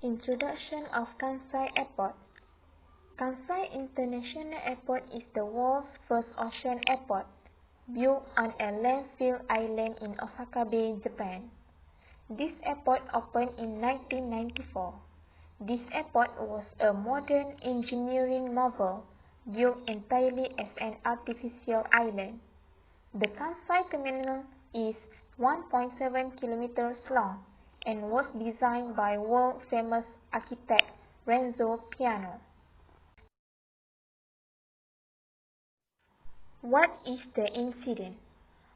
Introduction of Kansai Airport. Kansai International Airport is the world's first ocean airport, built on a landfill island in Osaka Bay, Japan. This airport opened in 1994. This airport was a modern engineering marvel, built entirely as an artificial island. The Kansai terminal is 1.7 kilometers long and was designed by world-famous architect Renzo Piano. What is the incident?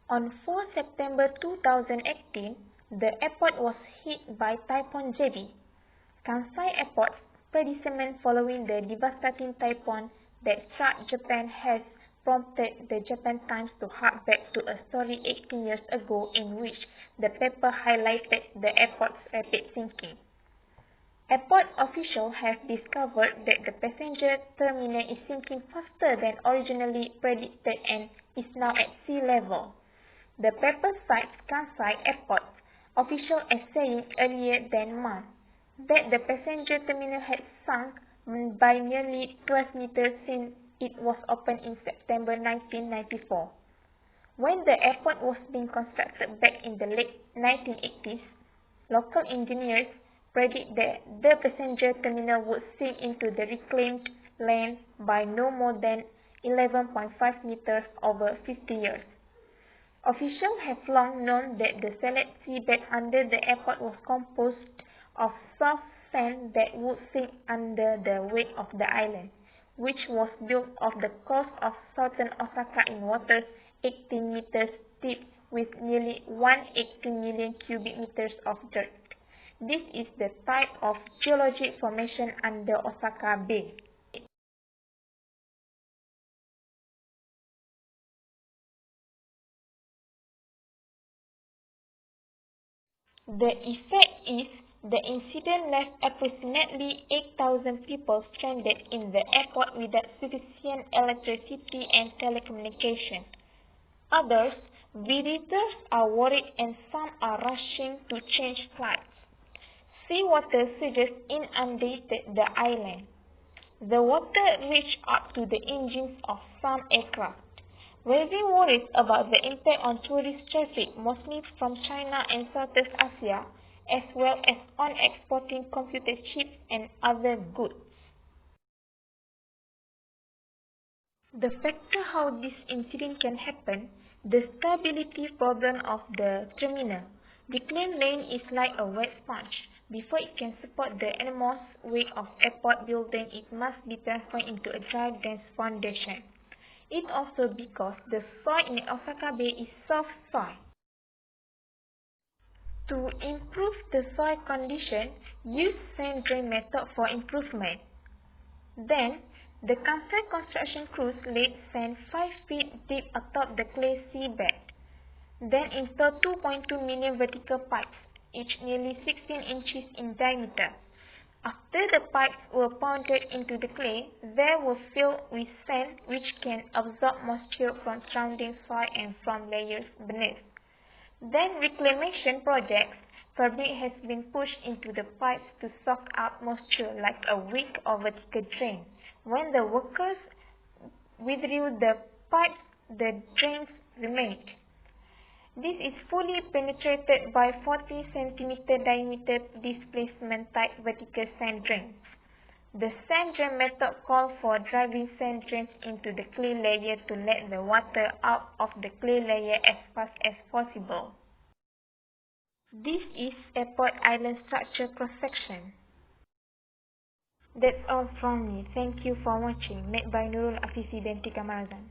On 4 September 2018, the airport was hit by Typhoon Jebi. Kansai Airport's predecessor following the devastating typhoon that struck Japan has prompted the Japan Times to hark back to a story 18 years ago in which the paper highlighted the airport's rapid sinking. Airport officials have discovered that the passenger terminal is sinking faster than originally predicted and is now at sea level. The paper cites Kansai Airport officials as saying earlier that month that the passenger terminal had sunk by nearly 12 meters since it was opened in September 1994. When the airport was being constructed back in the late 1980s, local engineers predict that the passenger terminal would sink into the reclaimed land by no more than 11.5 meters over 50 years. Officials have long known that the solid seabed under the airport was composed of soft sand that would sink under the weight of the island, which was built off the coast of southern Osaka in waters 18 meters deep with nearly 180 million cubic meters of dirt. This is the type of geologic formation under Osaka Bay. The effect is the incident left approximately 8,000 people stranded in the airport without sufficient electricity and telecommunication. Others, visitors are worried and some are rushing to change flights. Seawater surges inundated the island. The water reached up to the engines of some aircraft, raising worries about the impact on tourist traffic, mostly from China and Southeast Asia, as well as on exporting computer chips and other goods. The factor how this incident can happen, the stability problem of the terminal. Reclaimed land is like a wet sponge. Before it can support the enormous weight of airport building, it must be transformed into a dry, dense foundation. It also because the soil in Osaka Bay is soft soil. To improve the soil condition, use sand drain method for improvement. Then, the Kansai construction crews laid sand 5 feet deep atop the clay seabed. Then installed 2.2 million vertical pipes, each nearly 16 inches in diameter. After the pipes were pounded into the clay, they were filled with sand which can absorb moisture from surrounding soil and from layers beneath. Then reclamation projects, fabric has been pushed into the pipes to soak up moisture like a wick or vertical drain. When the workers withdrew the pipes, the drains remained. This is fully penetrated by 40 cm diameter displacement type vertical sand drains. The sand drain method calls for driving sand drains into the clay layer to let the water out of the clay layer as fast as possible. This is airport island structure cross-section. That's all from me. Thank you for watching. Made by Nurul Afisi dan Tika Marazan.